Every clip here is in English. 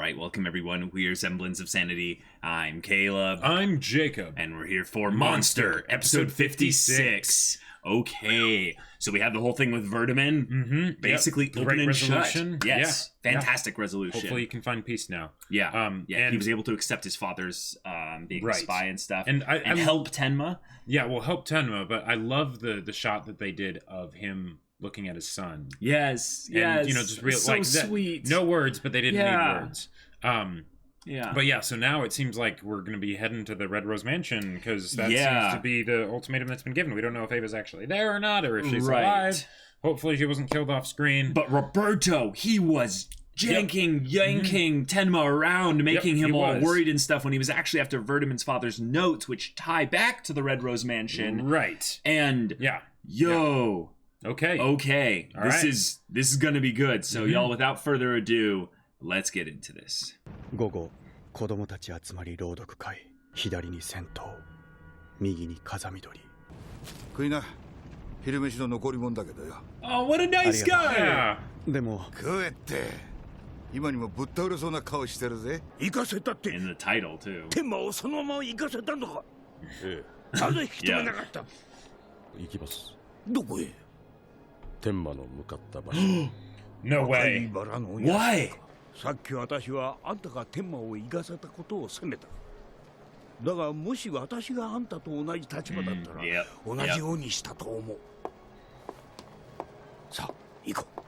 right, welcome everyone. We are Semblance of Sanity. I'm Caleb. I'm Jacob. And we're here for Monster, episode 56. Okay, so we have the whole thing with Redmond. Basically, open and shut. Yes, fantastic resolution. Hopefully you can find peace now. Yeah, and he was able to accept his father's being a spy and stuff. And help Tenma. Yeah, well, help Tenma, but I love the shot that they did of him looking at his son. Yes, and, you know, just real so like sweet. No words, but they didn't need words. Yeah. But yeah, so now it seems like we're going to be heading to the Red Rose Mansion because that seems to be the ultimatum that's been given. We don't know if Ava's actually there or not, or if she's alive. Hopefully she wasn't killed off screen. But Roberto, he was yanking Tenma around, making him all worried and stuff when he was actually after Redmond's father's notes, which tie back to the Red Rose Mansion. Right. And Okay. This is gonna be good. So y'all, without further ado, let's get into this. 午後、子供たち集まり朗読会。左に戦闘、右に風見鶏。食いな。昼飯の残り物だけどよ。Oh, what a nice guy! でも、食えって。今にもぶっ倒れそうな顔してるぜ。行かせたって。In the title too. 天馬をそのまま行かせたのか。なぜ引き止めなかった。行きます。どこへ。天馬の向かった場所。No way. Why? さっき私はあんたが天馬を行かせたことを責めた。だがもし私があんたと同じ立場だったら、同じようにしたと思う。さあ、行こう。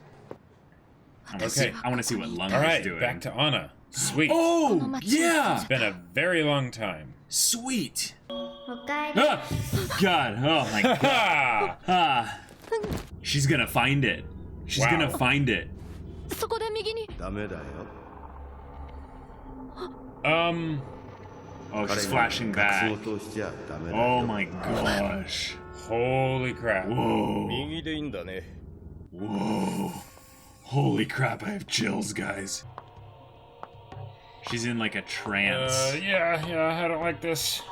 Okay, I want to see what Lung is doing. Back to Anna. Sweet. Oh, yeah. It's been a very long time. Sweet. Ah, God. Oh my God. She's gonna find it. She's gonna find it. そこで右に。ダメだよ。Oh, she's flashing back. Oh my gosh. Holy crap. Whoa. 右でいいんだね。 Whoa. Holy crap, I have chills, guys. She's in like a trance. Yeah, I don't like this.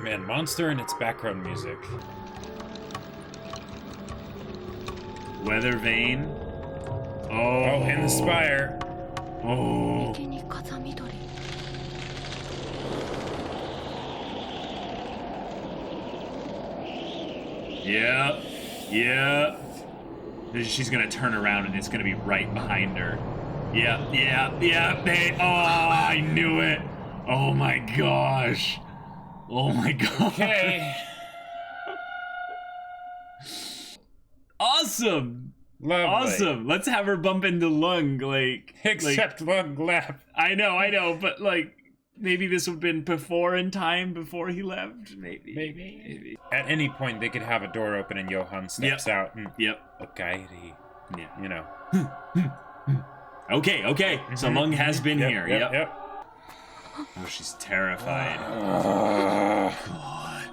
Man, Monster and its background music. Weather vane. Oh, and the spire. Oh. Yeah. She's gonna turn around and it's gonna be right behind her. Yeah. Oh, I knew it. Oh my gosh. Oh my god. Okay. Awesome. Lovely. Awesome. Let's have her bump into Lung, Except Lung left. I know, but maybe this would have been before he left. Maybe. At any point, they could have a door open and Johan steps out and okay, you know. Okay. So Lung has been here. Yep. Oh, she's terrified. Oh, God.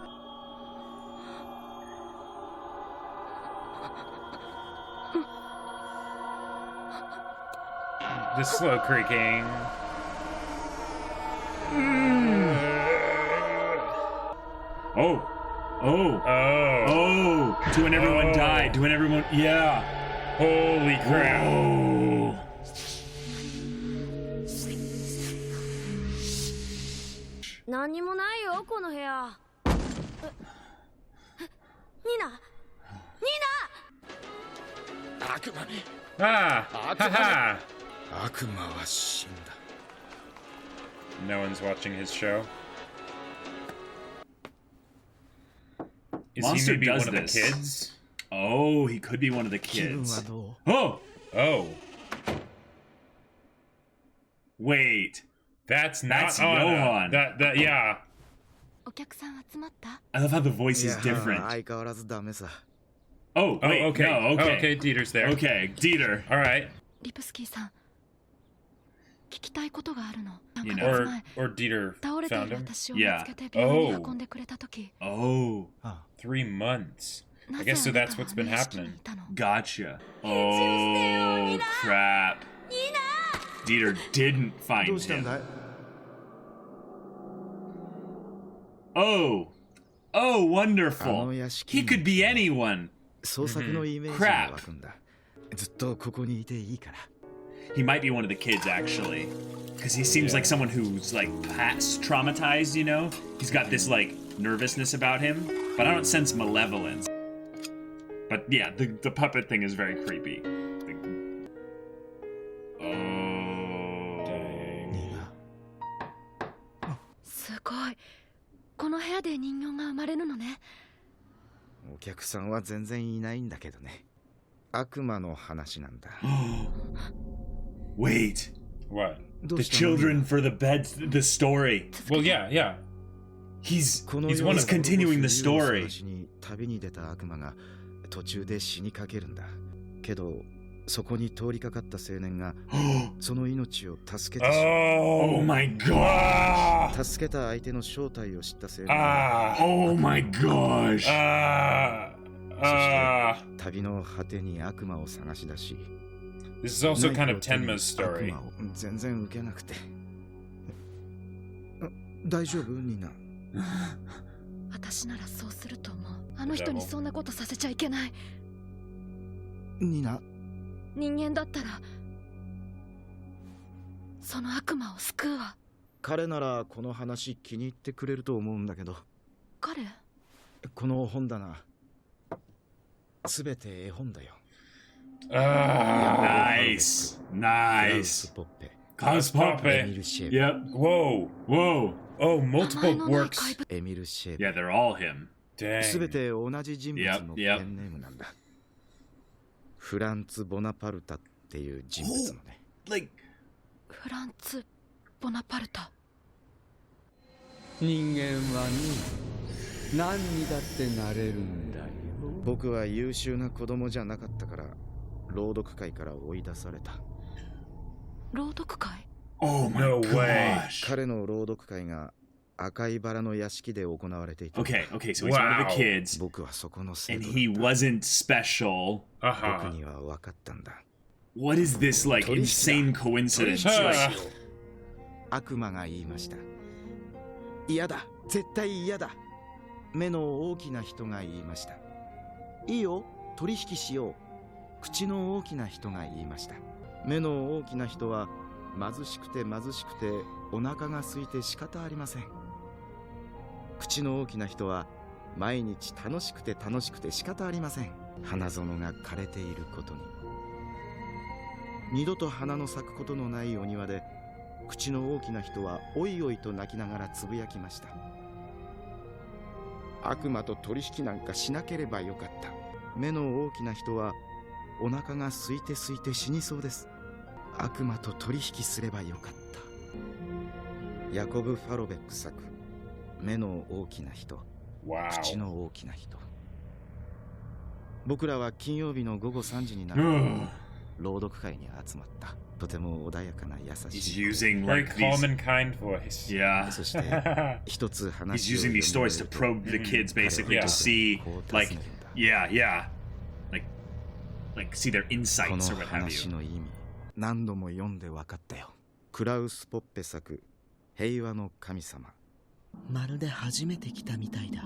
The slow creaking. Oh. To when everyone died. To when everyone. Yeah. Holy crap. Oh. No one's watching his show. Is Monster he maybe does one of the kids? Oh, he could be one of the kids. Oh. Wait. That's Johan. Yeah. I love how the voice is different. Oh, wait, okay. No, okay. Okay, Dieter's there. Okay, Dieter. All right. You know. Or Dieter found him. Yeah. Oh. 3 months. I guess so that's what's been happening. Gotcha. Oh, crap. Dieter didn't find him. Oh, wonderful. He could be anyone. Crap. ずっとここにいていいから。 He might be one of the kids, actually. Because he seems like someone who's, like, past traumatized, you know? He's got this, like, nervousness about him. But I don't sense malevolence. But, yeah, the puppet thing is very creepy. Oh. Dang. すごい。この部屋で人形が生まれるのね。お客さんは全然いないんだけどね。悪魔の話なんだ。Wait. What? The children for the bed, the story. Well, yeah. He's one of continuing the story. 旅に出た悪魔が途中で死にかけるんだ。けどそこに通りかかった青年がその命を助けてしまう。Oh my gosh. 助けた相手の正体を知った青年が Oh my gosh. そして旅の果てに悪魔を探し出し、 This is also kind of Tenma's story. 悪魔を全然受けなくて。大丈夫ニナ？私ならそうすると思う。あの人にそんなことさせちゃいけない。ニナ？人間だったらその悪魔を救うわ。彼ならこの話気に入ってくれると思うんだけど。彼？この本棚すべて絵本だよ。Nice. クラウ Nice. スポッペ、 Cos エミ Puppet. ル・シェー Yep. ー。Whoa. Whoa. Oh, 名前 multiple のない works. 怪物。エミル・シェー Yeah, they're all him. すべ Dang. て同じ人物の Yep, yep. ペンネームなんだ。フランツ・ボナパルタっていう人物のね。 Like, フランツ・ボナパルタ。人間はね、何にだってなれるんだよ。僕は優秀な子供じゃなかったから朗読会から追い出された。朗読会？ oh my No way. gosh. 彼の朗読会が赤いバラの屋敷で行われていた。 Okay, so he's one of the Wow. kids, 僕はそこの生 and 徒 he だった。 wasn't special. 僕 Uh-huh. には分かったんだ。 What is this, like, insane coincidence? Like, 悪魔が言いました。嫌だ、絶対嫌だ。目の大きな人が言いました。いいよ、取引しよう。口の大きな人が言いました。目の大きな人は貧しくてお腹が空いて仕方ありません。口の大きな人は毎日楽しくて仕方ありません。花園が枯れていることに。二度と花の咲くことのないお庭で口の大きな人はおいおいと泣きながらつぶやきました。悪魔と取引なんかしなければよかった。目の大きな人はお腹が空いて死にそうです。悪魔と取引すればよかった。ヤコブ・ファロベック作、目の大きな人、 Wow. 口の大きな人。僕らは金曜日の午後3時になる ugh. 朗読会に集まった。とても穏やかな優 He's しい。 using, Very like, calm these... and kind voice. Yeah. そして一つ He's 話を using these stories to 読み終 probe え the ると kids, basically, Yeah. to see, こう尋 like, ねるんだ。 yeah. Like, see their こ insights の or what have 話 you. の意味、何度も読んで分かったよ。クラウス・ポッペ作、平和の神様。まるで初めて来たみたいだ。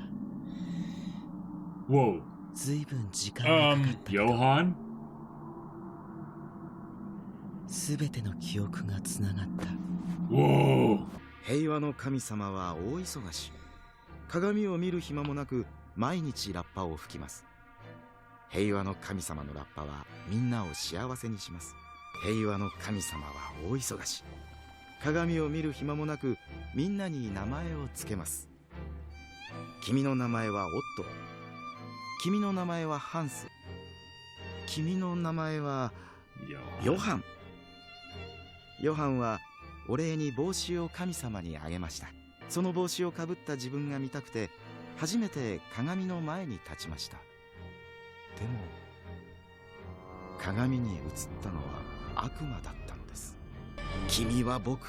Whoa. ずいぶん時間がかかったけど、 Johan? すべての記憶がつながった。 Whoa. 平和の神様は大忙し。鏡を見る暇もなく毎日ラッパを吹きます。平和の神様のラッパはみんなを幸せにします。平和の神様は大忙し。鏡を見る暇もなくみんなに名前をつけます。君の名前はオット。君の名前はハンス。君の名前はヨハン。ヨハンはお礼に帽子を神様にあげました。その帽子をかぶった自分が見たくて初めて鏡の前に立ちました。でも鏡に映ったのは悪魔だったのです。君は僕、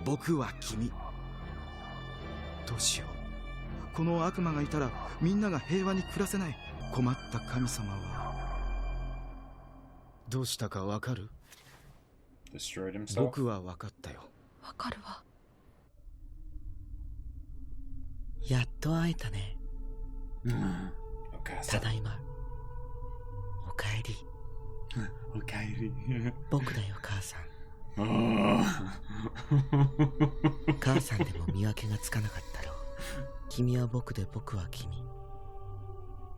僕は君。どうしよう。この悪魔がいたらみんなが平和に暮らせない。困った神様はどうしたかわかる？ Destroyed himself. 僕はわかったよ。わかるわ。やっと会えたね。 Okay, ただいま。おかえり。おかえり。僕だよ母さん。Oh. 母さんでも見分けがつかなかったろう。君は僕で僕は君。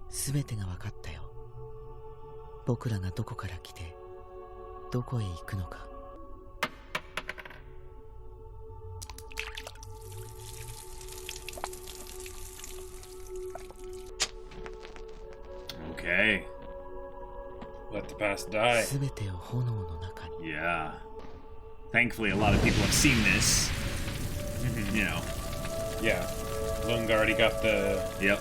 すべてが分かったよ。僕らがどこから来てどこへ行くのか。Okay. Let the past die. すべてを炎の中に。 Yeah. Thankfully, a lot of people have seen this. You know. Yeah. Lung already got the... Yep.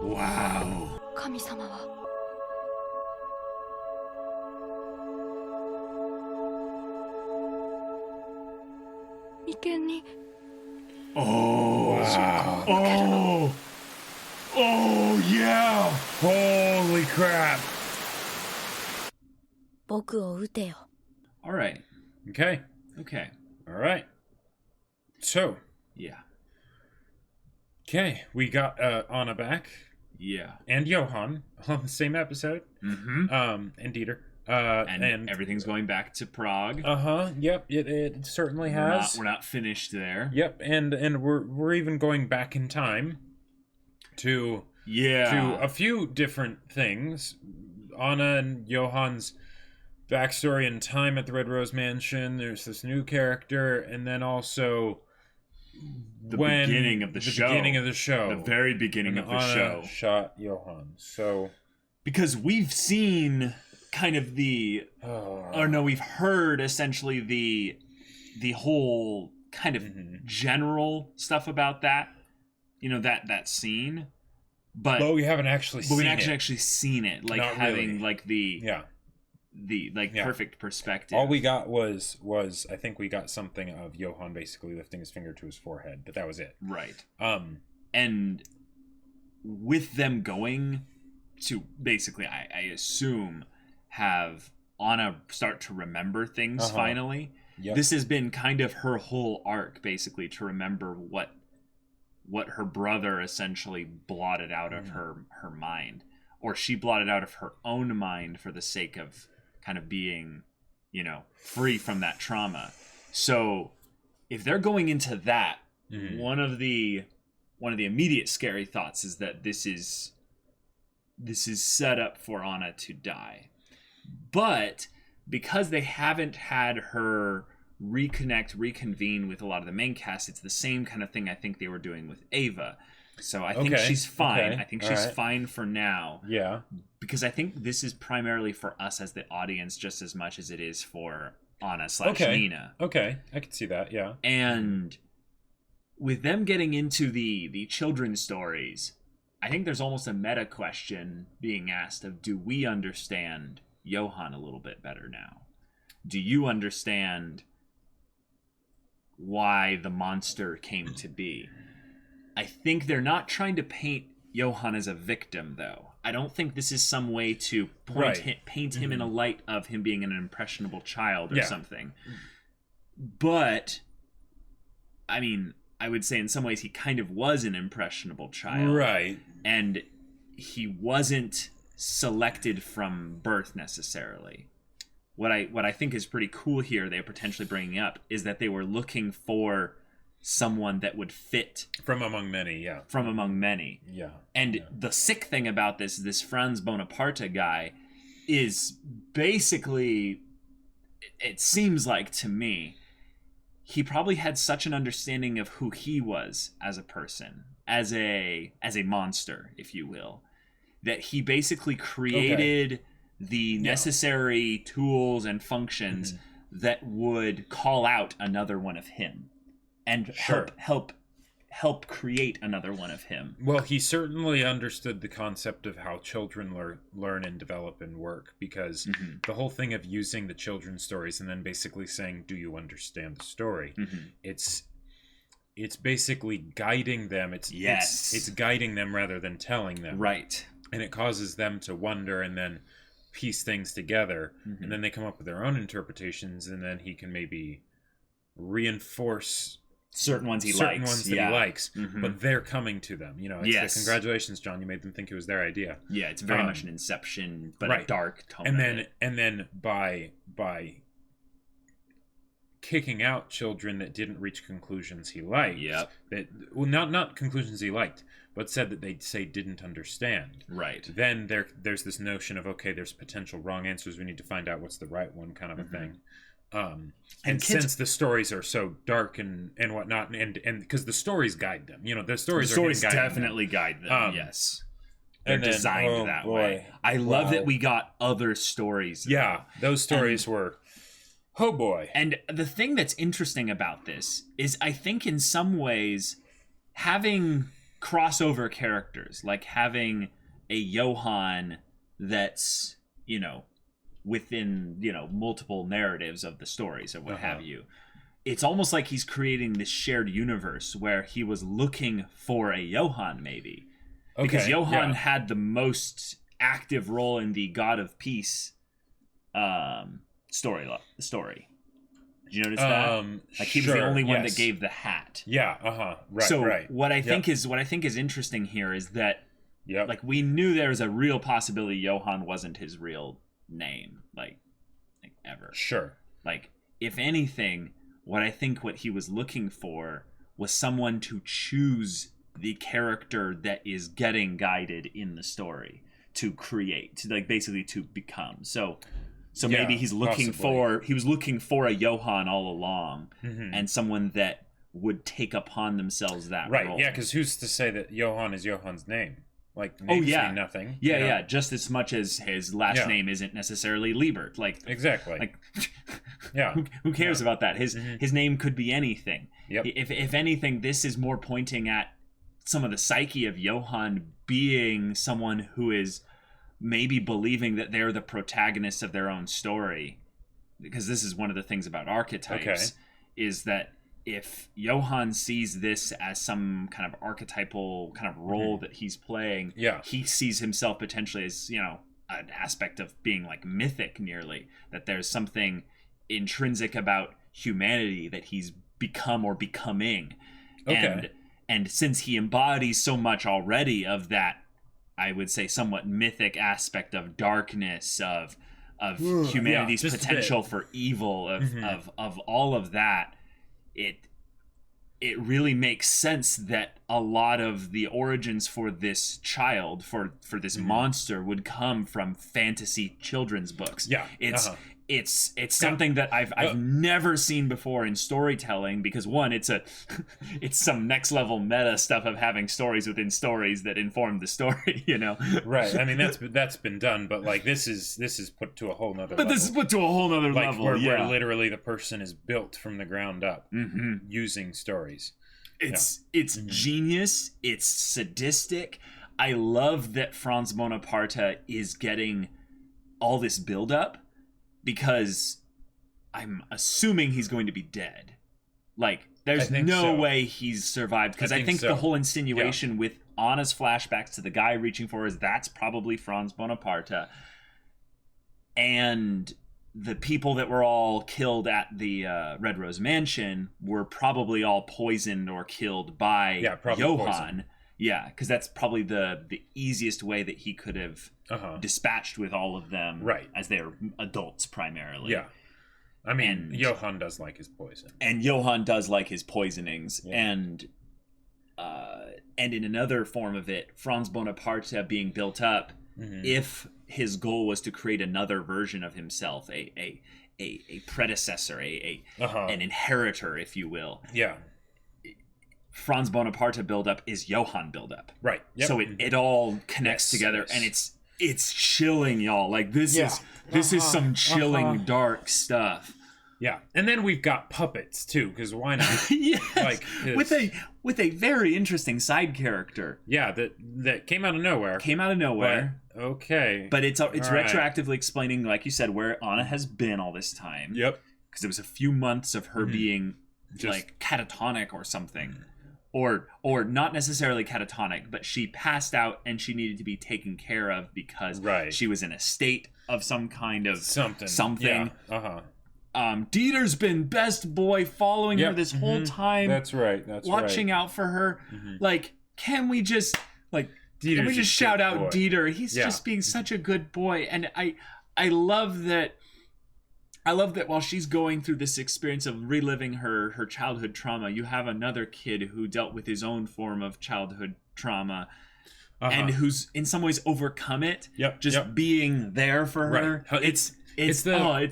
Wow. 神様は眉間に Oh. Wow. Oh. Oh, yeah. Holy crap. 僕を撃てよ。 All right. Okay. Okay. All right. So, Yeah. okay, we got Anna back Yeah. and Johan on the same episode. Mm-hmm. And Dieter. And everything's going back to Prague. Yep, it certainly We're has. not finished there. Yep, and we're even going back in time to a few different things. Anna and Johan's backstory and time at the Red Rose Mansion. There's this new character, and then also the beginning of the show. Beginning of the show. The very beginning of the Anna show. Shot Johan. So because we've seen kind of we've heard essentially the whole kind of general stuff about that, that scene, but we haven't actually seen it. actually seen it, like Not having really. like the perfect perspective. All we got was I think we got something of Johan basically lifting his finger to his forehead, but that was it. Right. And with them going to basically, I assume, have Anna start to remember things finally. Yep. This has been kind of her whole arc, basically, to remember what her brother essentially blotted out of her mind, or she blotted out of her own mind for the sake of kind of being, free from that trauma. So if they're going into that, one of the immediate scary thoughts is that this is set up for Anna to die. But because they haven't had her reconvene with a lot of the main cast, it's the same kind of thing I think they were doing with Ava. So I think she's fine. Okay. I think she's fine for now. Yeah. Because I think this is primarily for us as the audience just as much as it is for Anna/Nina. Okay, I can see that, yeah. And with them getting into the children's stories, I think there's almost a meta question being asked of, do we understand Johan a little bit better now? Do you understand why the monster came to be? I think they're not trying to paint Johan as a victim, though. I don't think this is some way to paint him in a light of him being an impressionable child or something. But, I mean, I would say in some ways he kind of was an impressionable child. Right. And he wasn't selected from birth necessarily. What I think is pretty cool here, they're potentially bringing up, is that they were looking for someone that would fit from among many. Yeah. And the sick thing about this Franz Bonaparte guy is basically, it seems like to me, he probably had such an understanding of who he was as a person, as a monster, if you will, that he basically created the necessary tools and functions that would call out another one of him and help create another one of him. Well, he certainly understood the concept of how children learn and develop and work, because the whole thing of using the children's stories and then basically saying, do you understand the story? It's basically guiding them. It's guiding them rather than telling them. Right. And it causes them to wonder and then piece things together, and then they come up with their own interpretations, and then he can maybe reinforce certain ones he certain likes. ones that he likes, but they're coming to them. You know, it's Yes. congratulations, John, you made them think it was their idea. Yeah, it's very much an Inception, but right. a dark tone. And then by kicking out children that didn't reach conclusions he liked. Yep. That not conclusions he liked, but said that they'd say didn't understand. Right. Then there's this notion of, okay, there's potential wrong answers. We need to find out what's the right one, kind of a thing. And since the stories are so dark and whatnot, and because the stories guide them, you know, the stories definitely guide them. Yes. They're designed that way. I love that we got other stories. Yeah, those stories were. Oh boy. And the thing that's interesting about this is I think in some ways having crossover characters, like having a Johan that's, you know, within, you know, multiple narratives of the stories or what have you. It's almost like he's creating this shared universe where he was looking for a Johan maybe. Because Johan had the most active role in the God of Peace story. Did you notice that? Like he was the only one that gave the hat. Yeah. Right. So right. what I think is interesting here is that like we knew there was a real possibility Johan wasn't his real name, like ever. Sure. Like if anything, what he was looking for was someone to choose the character that is getting guided in the story to create, to like basically to become. So maybe he was looking for a Johan all along, and someone that would take upon themselves that role. Yeah, because who's to say that Johan is Johan's name? Like, names mean nothing. Yeah, just as much as his last name isn't necessarily Liebert. Like exactly. Like, yeah. Who cares about that? His name could be anything. Yep. If anything, this is more pointing at some of the psyche of Johan being someone who is maybe believing that they're the protagonists of their own story, because this is one of the things about archetypes is that if Johan sees this as some kind of archetypal kind of role that he's playing, he sees himself potentially as, you know, an aspect of being like mythic nearly, that there's something intrinsic about humanity that he's become or becoming. And since he embodies so much already of that, I would say somewhat mythic aspect of darkness, of humanity's potential for evil, of all of that, it really makes sense that a lot of the origins for this child, for this monster, would come from fantasy children's books. It's something that I've never seen before in storytelling, because one, it's some next level meta stuff of having stories within stories that inform the story, you know. Right. I mean that's been done, but like this is put to a whole nother level. This is put to a whole nother level. Where literally the person is built from the ground up using stories. It's genius, it's sadistic. I love that Franz Bonaparte is getting all this build up, because I'm assuming he's going to be dead. Like, there's no way he's survived, because I think the whole insinuation with Anna's flashbacks to the guy reaching for her, that's probably Franz Bonaparte. And the people that were all killed at the Red Rose Mansion were probably all poisoned or killed by Johan. Poison. Yeah, because that's probably the easiest way that he could have dispatched with all of them, as they're adults primarily. Yeah, I mean, Johan does like his poison, and Johan does like his poisonings, and in another form of it, Franz Bonaparte being built up, if his goal was to create another version of himself, a predecessor, an inheritor, if you will. Yeah. Franz Bonaparte buildup is Johan buildup. Right. Yep. So it all connects together, and it's chilling, y'all. Like this is some chilling dark stuff. Yeah. And then we've got puppets too, because why not? Yes. Like with a very interesting side character. Yeah, that came out of nowhere. But, okay. But it's retroactively explaining, like you said, where Anna has been all this time. Yep. Because it was a few months of her being like catatonic or something. Or not necessarily catatonic, but she passed out and she needed to be taken care of because she was in a state of some kind of something. Yeah. Dieter's been best boy following her this whole time. That's right. Watching out for her. Like, can we just shout out boy. Dieter? He's just being such a good boy. And I love that. I love that while she's going through this experience of reliving her childhood trauma, you have another kid who dealt with his own form of childhood trauma and who's in some ways overcome it. Being there for her. It's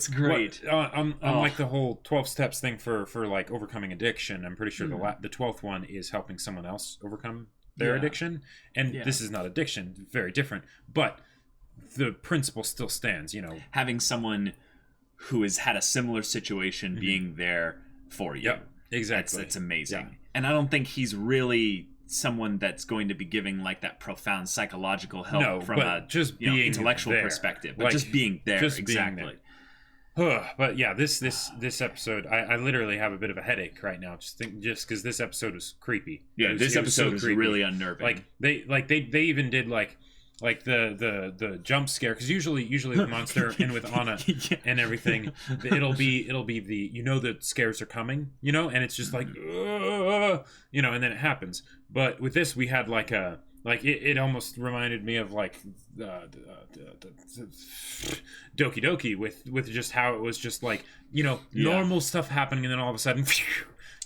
great. On like the whole 12 steps thing for like overcoming addiction, I'm pretty sure the 12th one is helping someone else overcome their addiction. And this is not addiction, very different. But the principle still stands, you know. Having someone who has had a similar situation being there for you. Exactly. That's amazing. And I don't think he's really someone that's going to be giving like that profound psychological help from a just being intellectual perspective, but like, just being there. Exactly. But yeah, this episode, I literally have a bit of a headache right now. Just because this episode was creepy. Yeah, this episode was really unnerving. They even did like the jump scare, because usually the monster and with Anna and everything, it'll be the, you know, the scares are coming, you know, and it's just like you know, and then it happens. But with this, we had like a it almost reminded me of like Doki Doki with just how it was just like, you know, normal stuff happening, and then all of a sudden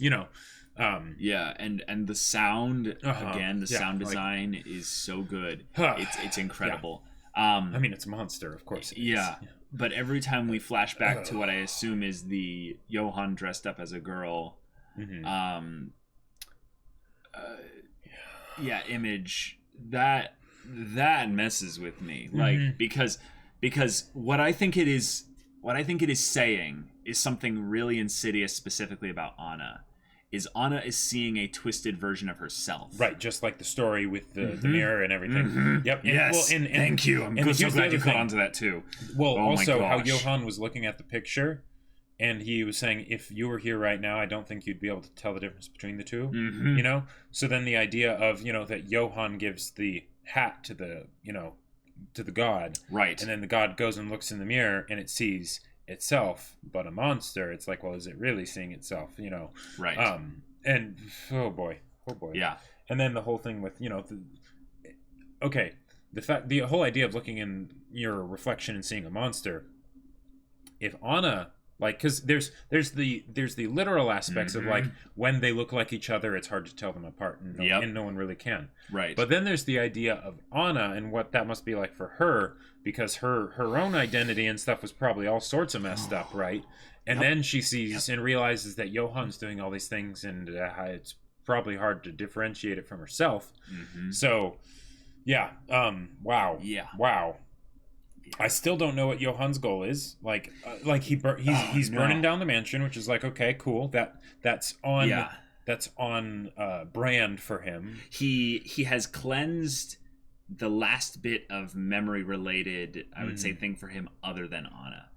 you know. And the sound again, the sound design is so good. It's incredible. I mean, it's a monster, of course. But every time we flash back to what I assume is the Johan dressed up as a girl, image that messes with me, like because what I think it is saying is something really insidious, specifically about Anna. Anna is seeing a twisted version of herself. Right, just like the story with the mirror and everything. Yep. Yes. And thank you. I'm so glad you caught on to that too. Well, also how Johan was looking at the picture, and he was saying, if you were here right now, I don't think you'd be able to tell the difference between the two. You know? So then the idea of, you know, that Johan gives the hat to the, you know, to the god. Right. And then the god goes and looks in the mirror and it sees itself, but a monster. It's like, well, is it really seeing itself, you know? Right. And oh boy. Yeah. And then the whole thing with, you know, the whole idea of looking in your reflection and seeing a monster, if Anna, like, because there's the literal aspects of like, when they look like each other, it's hard to tell them apart, and no one really can. Right. But then there's the idea of Anna and what that must be like for her, because her own identity and stuff was probably all sorts of messed up, right? And then she sees and realizes that Johan's doing all these things, and it's probably hard to differentiate it from herself. So, wow. I still don't know what Johan's goal is. He's burning down the mansion, which is like, okay, cool. That's on brand for him. He has cleansed the last bit of memory related, I would say, thing for him other than Anna.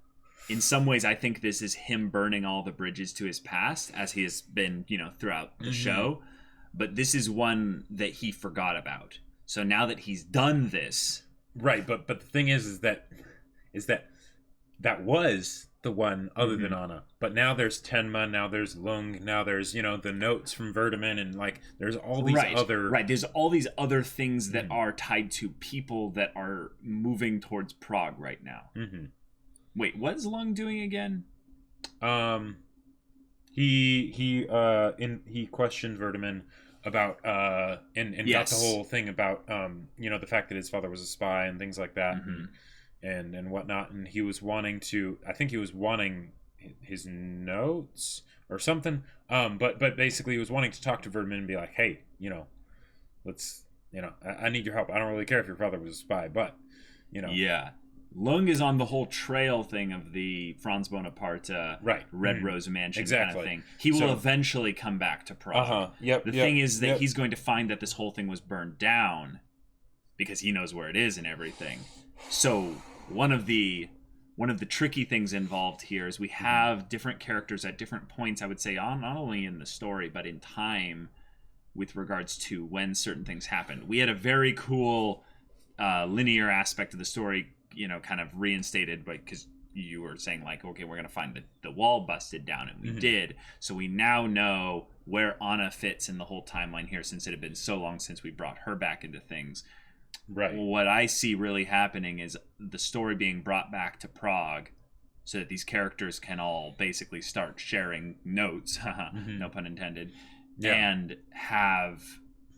In some ways, I think this is him burning all the bridges to his past, as he has been, you know, throughout the show. But this is one that he forgot about. So now that he's done this, right? But the thing is that was the one other than Anna. But now there's Tenma, now there's Lung, now there's, you know, the notes from Vertiman, and like there's all these other there's all these other things that are tied to people that are moving towards Prague right now. Wait, what is Lung doing again? He questioned Vertiman about and got the whole thing about you know, the fact that his father was a spy and things like that, and whatnot, and he was wanting his notes or something, but basically he was wanting to talk to Vertiman and be like, hey, you know, let's, you know, I need your help. I don't really care if your father was a spy, but, you know. Lung is on the whole trail thing of the Franz Bonaparte Red Rose Mansion kind of thing. He will eventually come back to Prague. The thing is that he's going to find that this whole thing was burned down because he knows where it is and everything. So one of the tricky things involved here is we have different characters at different points, I would say, not only in the story but in time, with regards to when certain things happened. We had a very cool linear aspect of the story, you know, kind of reinstated, because you were saying, like, okay, we're gonna find the wall busted down, and we did. So we now know where Anna fits in the whole timeline here, since it had been so long since we brought her back into things. Right. What I see really happening is the story being brought back to Prague, so that these characters can all basically start sharing notes, no pun intended, and have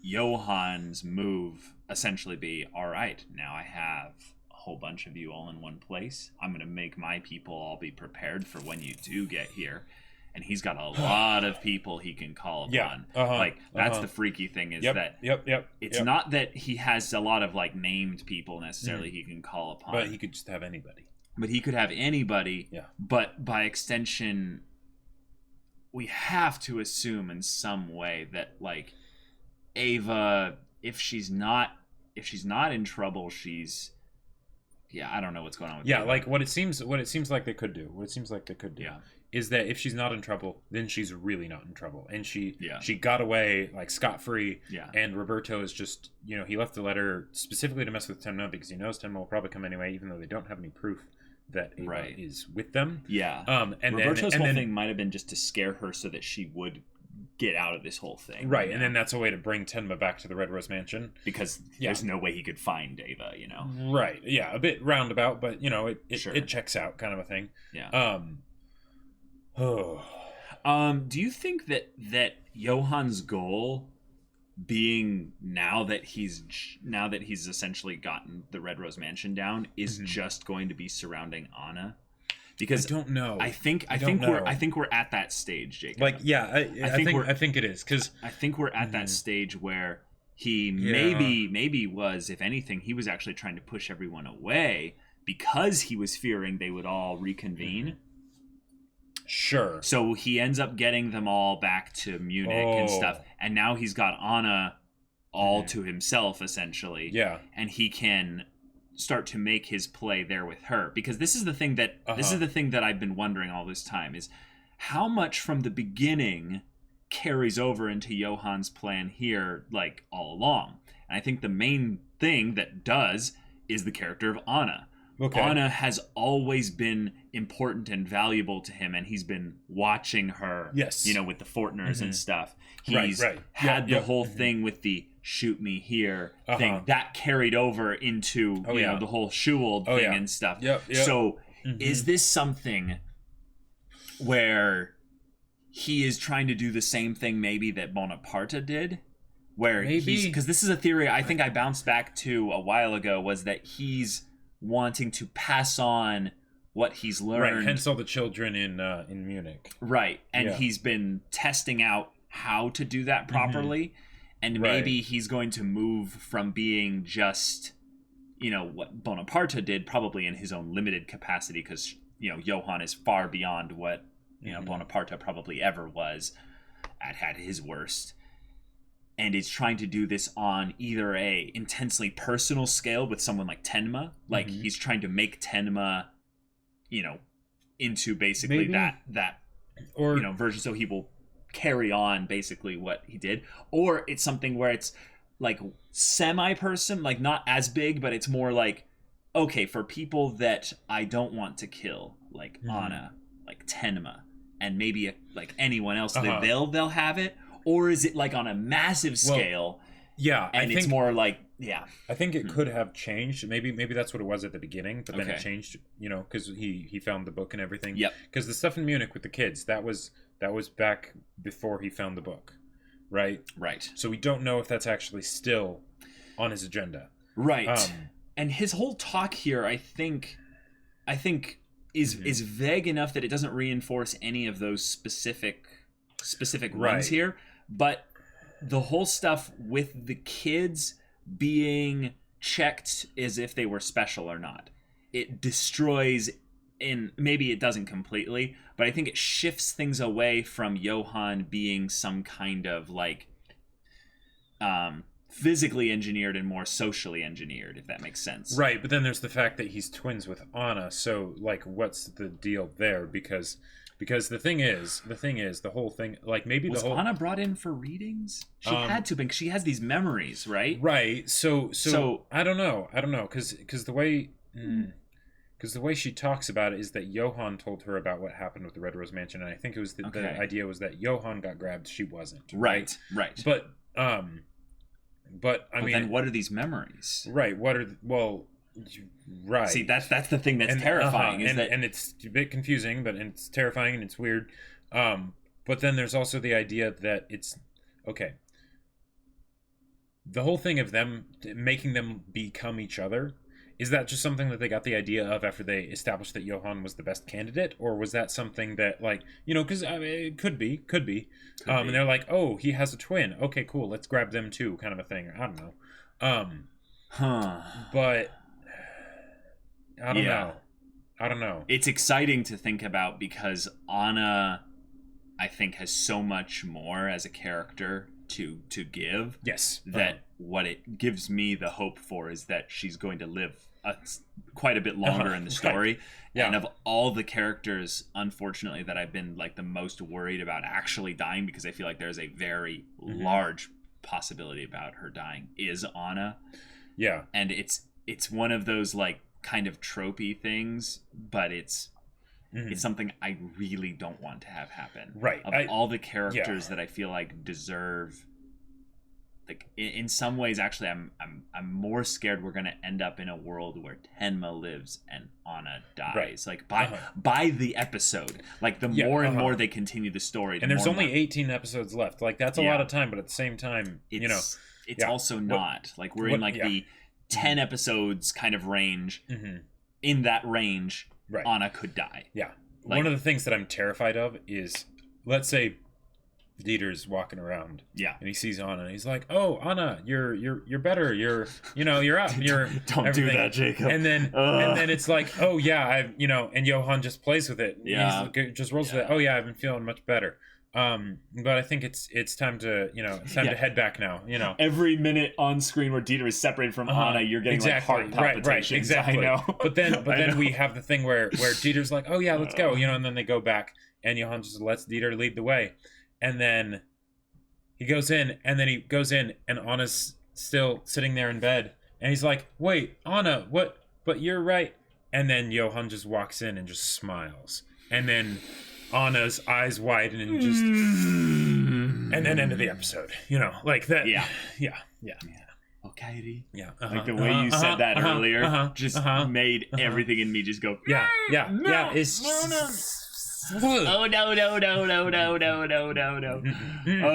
Johan's move essentially be, all right, now I have a whole bunch of you all in one place. I'm going to make my people all be prepared for when you do get here. And he's got a lot of people he can call upon. Like, that's the freaky thing, is that it's not that he has a lot of, like, named people necessarily he can call upon. But he could just have anybody. But he could have anybody. Yeah. But by extension, we have to assume in some way that, like, Ava, if she's not in trouble, she's, I don't know what's going on with Ava. Like what it seems like they could do. Is that if she's not in trouble, then she's really not in trouble, and she got away, like, scot-free. And Roberto is just, he left the letter specifically to mess with Tenma, because he knows Tenma will probably come anyway, even though they don't have any proof that Ava is with them. And Roberto's whole thing might have been just to scare her so that she would get out of this whole thing. Right, and then that's a way to bring Tenma back to the Red Rose Mansion. Because there's no way he could find Ava, Right, a bit roundabout, but, it checks out, kind of a thing. Do you think that Johan's goal, being now that he's essentially gotten the Red Rose Mansion down, is just going to be surrounding Anna? Because I don't know. I think we're at that stage, Jacob. Like, I think it is, because I think we're at that stage where he maybe was, if anything, he was actually trying to push everyone away because he was fearing they would all reconvene. Sure. So he ends up getting them all back to Munich and stuff, and now he's got Anna all to himself, essentially. And he can start to make his play there with her, because this is the thing that I've been wondering all this time, is how much from the beginning carries over into Johan's plan here, like, all along. And I think the main thing that does is the character of Anna. Anna has always been important and valuable to him, and he's been watching her, with the Fortners and stuff. He's had the whole thing with the shoot me here thing that carried over into the whole Schuold thing and stuff. So is this something where he is trying to do the same thing maybe that Bonaparte did? Where because this is a theory I think I bounced back to a while ago, was that he's wanting to pass on what he's learned. Hence all the children in Munich. And he's been testing out how to do that properly. And maybe he's going to move from being just, what Bonaparte did, probably in his own limited capacity, because, Johan is far beyond what, Bonaparte probably ever was at his worst. And is trying to do this on either a intensely personal scale with someone like Tenma. Like, he's trying to make Tenma, into basically that version, so he will carry on basically what he did. Or it's something where it's like semi-person, like not as big, but it's more like, okay, for people that I don't want to kill, like Anna, like Tenma, and maybe like anyone else, they'll have it. Or is it like on a massive scale? And I think it's more like, I think it could have changed. Maybe that's what it was at the beginning, but then it changed, because he found the book and everything. Because the stuff in Munich with the kids, that was back before he found the book, right? So we don't know if that's actually still on his agenda. And his whole talk here, I think is vague enough that it doesn't reinforce any of those specific ones here. But the whole stuff with the kids being checked as if they were special or not, it destroys, maybe it doesn't completely, but I think it shifts things away from Johan being some kind of like physically engineered and more socially engineered, if that makes sense. But then there's the fact that he's twins with Anna, so like what's the deal there? Because the thing is, the whole thing, like maybe was the whole... Anna brought in for readings? She had to, because she has these memories, right? So I don't know, because the way, because the way she talks about it is that Johan told her about what happened with the Red Rose Mansion, and I think it was the idea was that Johan got grabbed, she wasn't. Right. But I mean, then what are these memories? Right. Right. See, that's the thing that's terrifying. And it's a bit confusing, but it's terrifying and it's weird. But then there's also the idea that it's okay. The whole thing of them making them become each other, is that just something that they got the idea of after they established that Johan was the best candidate, or was that something that, like, you know, because I mean, it could be. And they're like, oh, he has a twin. Okay, cool. Let's grab them too, kind of a thing. I don't know. But I don't know. It's exciting to think about because Anna, I think, has so much more as a character to give. Yes. That what it gives me the hope for is that she's going to live quite a bit longer in the story. Right. Yeah. And of all the characters, unfortunately, that I've been like the most worried about actually dying, because I feel like there's a very large possibility about her dying, is Anna. Yeah. And it's one of those like kind of tropey things, but it's something I really don't want to have happen. Right. Of all the characters that I feel like deserve, like in some ways, actually, I'm more scared we're gonna end up in a world where Tenma lives and Anna dies. Like by the episode, like the more and more they continue the story. And there's only 18 episodes left. Like that's a lot of time, but at the same time, it's also not like we're in like the 10 episodes kind of range. In that range, Anna could die. Yeah. Like, one of the things that I'm terrified of is, let's say Dieter's walking around. Yeah. And he sees Anna and he's like, "Oh, Anna, you're better. You're up. You're Don't do that, Jacob." And then it's like, "Oh yeah, and Johan just plays with it. Yeah. He just rolls with it. Oh yeah, I've been feeling much better." But I think it's time to to head back now. Every minute on screen where Dieter is separated from Anna, you're getting like heart palpitations. Right, exactly. I know. But then we have the thing where Dieter's like, "Oh yeah, let's go," and then they go back, and Johan just lets Dieter lead the way, and then he goes in, and Anna's still sitting there in bed, and he's like, "Wait, Anna, what? But you're right." And then Johan just walks in and just smiles, and then Anna's eyes widen and just, and then end of the episode, like that. Yeah. Okay. Yeah. Like the way you said that earlier just made everything in me just go. Yeah. It's oh no.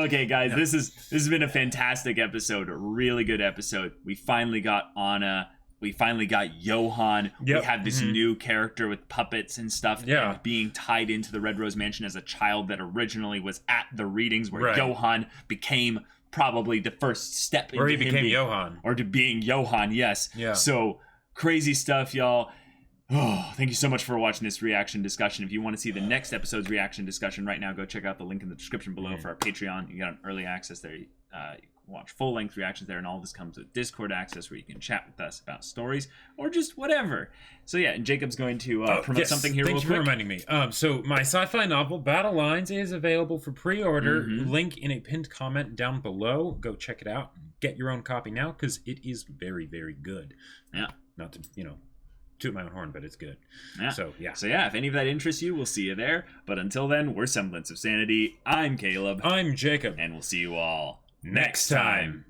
Okay, guys, this has been a fantastic episode, a really good episode. We finally got Anna. We finally got Johan. Yep. We have this new character with puppets and stuff, and being tied into the Red Rose Mansion as a child that originally was at the readings where Johan became probably the first step into Johan. Or to being Johan, yes. Yeah. So crazy stuff, y'all. Oh, thank you so much for watching this reaction discussion. If you want to see the next episode's reaction discussion right now, go check out the link in the description below for our Patreon. You got an early access there. You can watch full-length reactions there, and all this comes with Discord access where you can chat with us about stories or just whatever. So yeah, and Jacob's going to promote something here real quick. Thank you for reminding me. So my sci-fi novel, Battle Lines, is available for pre-order. Link in a pinned comment down below. Go check it out. Get your own copy now, because it is very, very good. Yeah. Not to, toot my own horn, but it's good. Yeah. So yeah, if any of that interests you, we'll see you there. But until then, we're Semblance of Sanity. I'm Caleb. I'm Jacob. And we'll see you all next time.